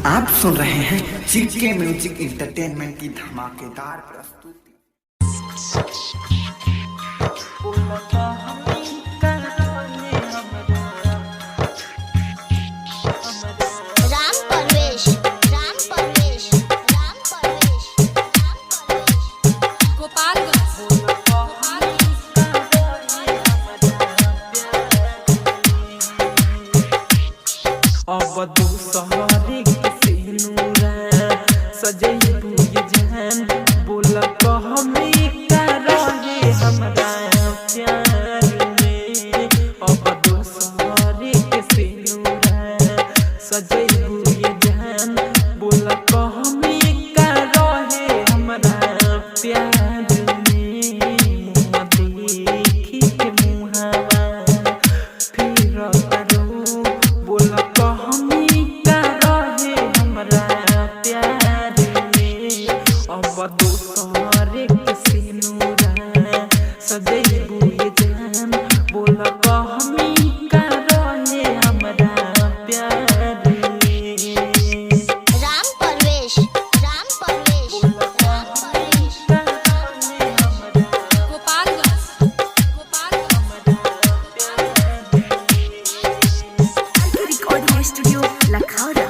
आप सुन रहे हैं जीके म्यूजिक इंटरटेनमेंट की धमाकेदार प्रस्तुति। अब दूसरे के सिनुरा सजई बुझ जान बोला कहमी का रहे हमरा प्यार में। अब दूसरे के सिनुरा सजई बुझ जान बोला कहमी का रहे हमरा प्यार में। मुँह देखी के मुहावा फिर करो बोला कहमी का रहे हमरा प्यार में। अब दूसरे के सिनुरा सजई बुझ जान बोला कहमी का रहे हमरा प्यार में। Ram Parvesh recording studio Lakhaura.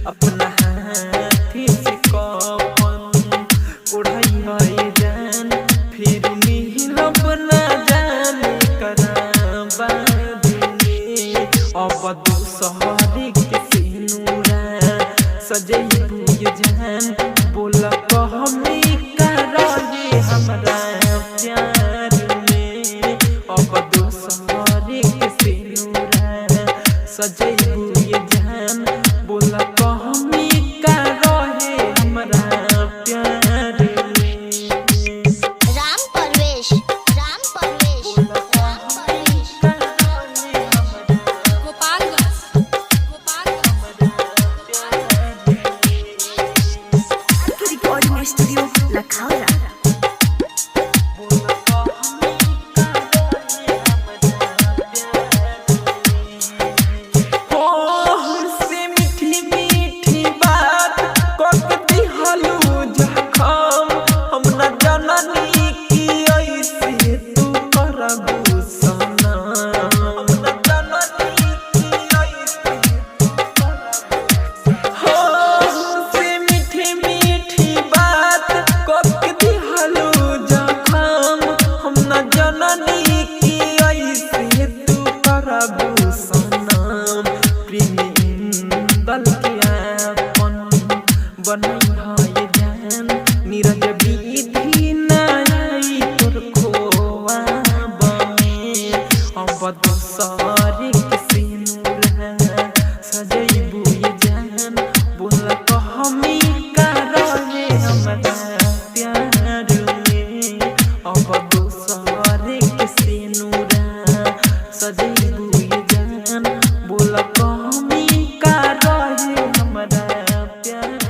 अपना हाथी से कपन उड़ाई है जान फिर मिलब ना जाने करा बाद में। अब दूसरे के सिनुरा सजई बुझ जान बोला कहमी का रहे हमरा प्यार में। अब दूसरे के सिनुरा सजई बुझ जान बोला कहमी का रहे हमरा प्यार में। Ram Parvesh recording studio Lakhaura. बनई है जान नीरज विधि नाई तोर खोआ बने। अब दूसरे के सिनुरा सजई बुझ जान बोला कहमी का रहे हमरा प्यार में। अब दूसरे के सिनुरा सजई बुझ जान बोला कहमी का रहे हमरा प्यार।